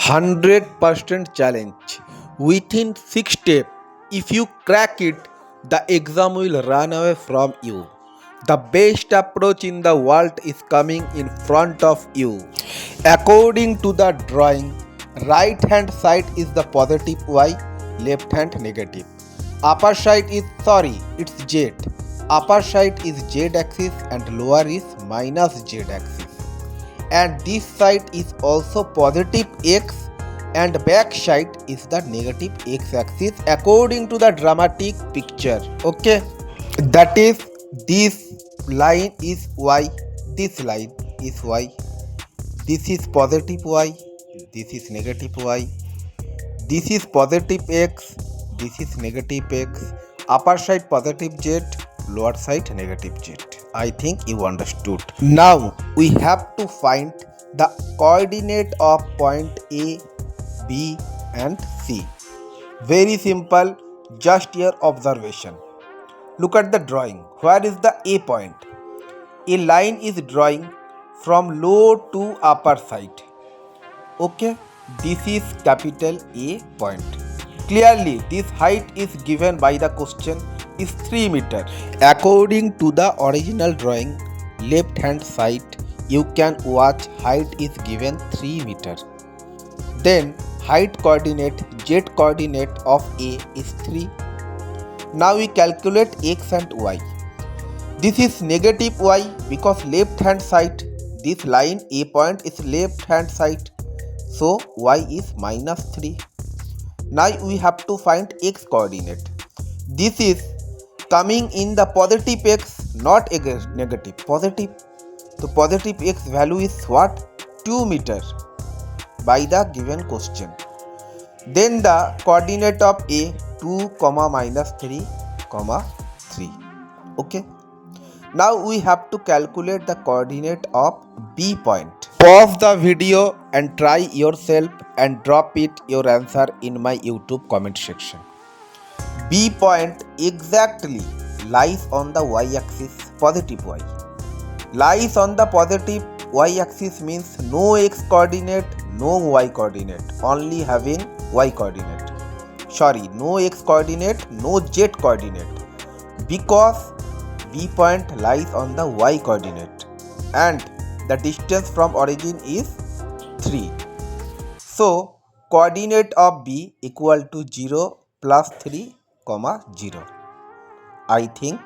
100% challenge. Within 6 steps, if you crack it, the exam will run away from you. The best approach in the world is coming in front of you. According to the drawing, right hand side is the positive y, left hand negative. Upper side is it's z. Upper side is z axis and lower is minus z axis. And this side is also positive x and back side is the negative x axis according to the dramatic picture. Okay, that is, this line is y, this line is y, this is positive y, this is negative y, this is positive x, this is negative x, upper side positive z, lower side negative z. I think you understood. Now we have to find the coordinate of point A, B and C. Very simple, just your observation. Look at the drawing. Where is the A point? A line is drawing from low to upper side. Okay, this is capital A point. Clearly, this height is given by the question is 3 meter. According to the original drawing, left hand side, you can watch height is given 3 meter. Then height coordinate, z coordinate of A is 3. Now we calculate x and y. This is negative y because left hand side, this line A point is left hand side. So y is minus 3. Now we have to find x coordinate. This is coming in the positive x, not negative, positive. So positive x value is what? 2 meter by the given question. Then the coordinate of A 2, minus 3, 3. Okay. Now we have to calculate the coordinate of B point. Pause the video and try yourself and drop it your answer in my YouTube comment section. B point exactly lies on the y-axis, positive y. Lies on the positive y-axis means no x coordinate, no y coordinate, only having y coordinate. Sorry, no x coordinate, no z coordinate, because B point lies on the y coordinate and the distance from origin is 3. So coordinate of B equal to 0 plus 3, 0. I think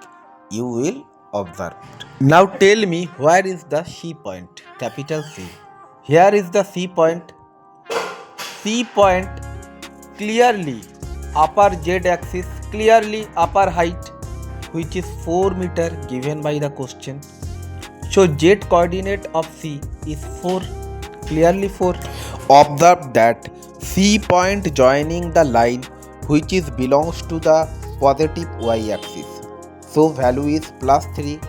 you will observe. Now tell me, where is the C point? Capital C. Here is the C point. C point clearly upper z axis, clearly upper height, which is 4 meter given by the question. So z coordinate of C is 4, clearly 4. Observe that C point joining the line which is belongs to the positive y axis. So value is plus 3,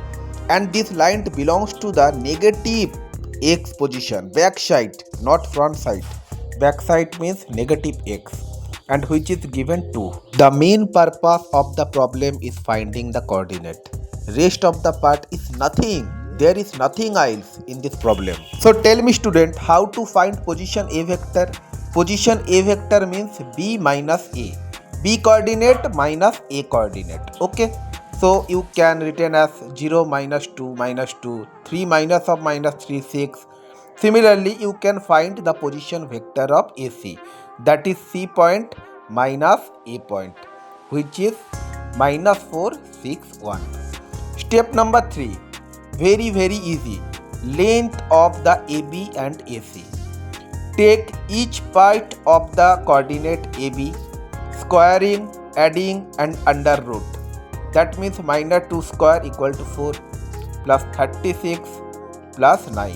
and this line belongs to the negative x position, back side, not front side. Back side means negative x, and which is given 2. The main purpose of the problem is finding the coordinate. Rest of the part is nothing. There is nothing else in this problem. So tell me student, how to find position A vector? Position A vector means B minus A. B coordinate minus A coordinate. Okay. So you can written as 0 minus 2 minus 2, 3 minus of minus 3, 6. Similarly, you can find the position vector of AC, that is C point minus A point, which is minus 4, 6, 1. Step number 3, very easy. Length of the AB and AC. Take each part of the coordinate AB, squaring, adding and under root. That means minus 2 square equal to 4 plus 36 plus 9,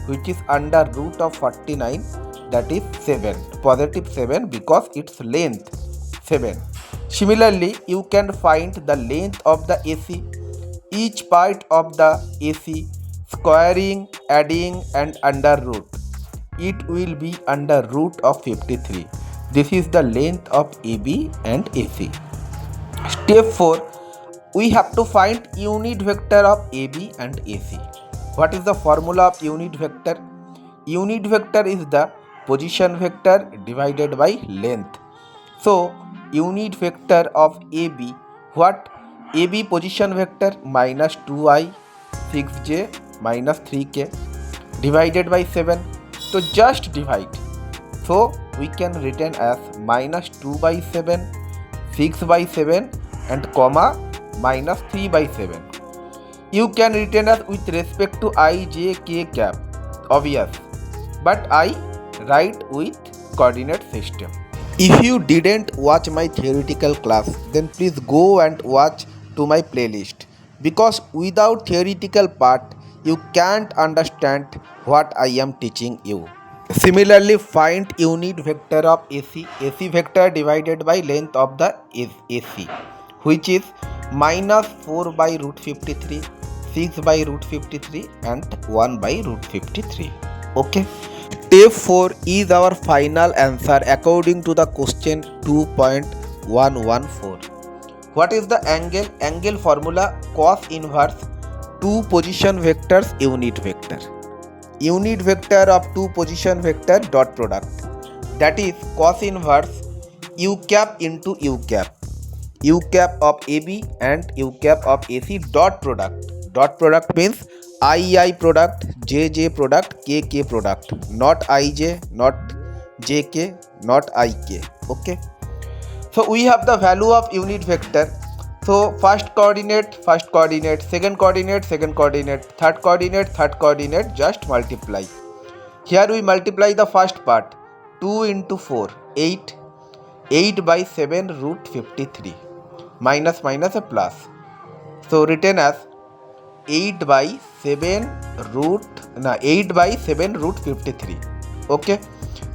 which is under root of 49, that is 7, positive 7 because its length 7. Similarly, you can find the length of the AC. Each part of the AC, squaring, adding and under root. It will be under root of 53. This is the length of AB and AC. Step 4. We have to find unit vector of AB and AC. What is the formula of unit vector? Unit vector is the position vector divided by length. So unit vector of AB, what? AB position vector minus 2i 6j minus 3k divided by 7. So just divide. So we can written as minus 2 by 7, 6 by 7 and comma minus 3 by 7. You can written as with respect to I, j, k cap, obvious, but I write with coordinate system. If you didn't watch my theoretical class, then please go and watch to my playlist, because without theoretical part you can't understand what I am teaching you. Similarly, find unit vector of AC vector divided by length of the AC, which is minus 4 by root 53, 6 by root 53 and 1 by root 53. Okay. Step 4 is our final answer according to the question 2.114. What is the angle? Angle formula cos inverse 2 position vectors unit vector. Unit vector of 2 position vector dot product, that is cos inverse u cap into u cap of AB and u cap of AC dot product. Dot product means II product, JJ product, KK product, not IJ, not JK, not IK. Okay. So we have the value of unit vector. So first coordinate, second coordinate, third coordinate, just multiply. Here we multiply the first part, 2 into 4, 8, 8 by 7 root 53, minus a plus. So written as 8 by 7 root 53. Okay.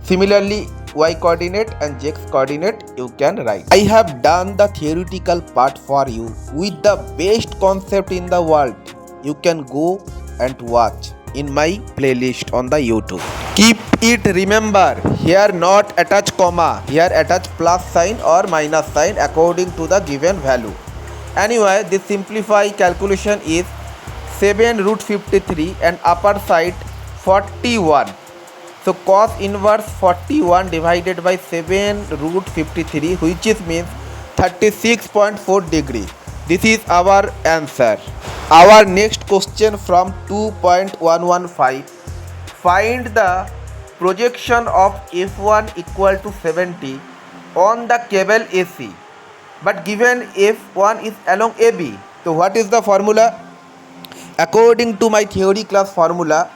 Similarly, y coordinate and z coordinate you can write. I have done the theoretical part for you with the best concept in the world. You can go and watch in my playlist on the YouTube. Keep it, remember, here not attach comma, here attach plus sign or minus sign according to the given value. Anyway, this simplified calculation is 7 root 53 and upper side 41. So cos inverse 41 divided by 7 root 53, which is means 36.4 degree. This is our answer. Our next question from 2.115. Find the projection of F1 equal to 70 on the cable AC, but given F1 is along AB. So what is the formula? According to my theory class formula,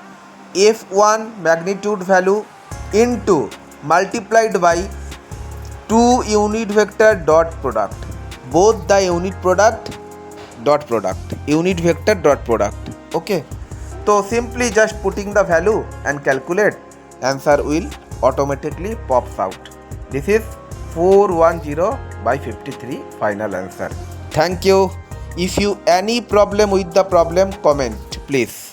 F1 magnitude value into multiplied by 2 unit vector dot product, both the unit product dot product, unit vector dot product. Okay, so simply just putting the value and calculate, answer will automatically pops out. This is 410 by 53 final answer. Thank you. If you any problem with the problem, comment please.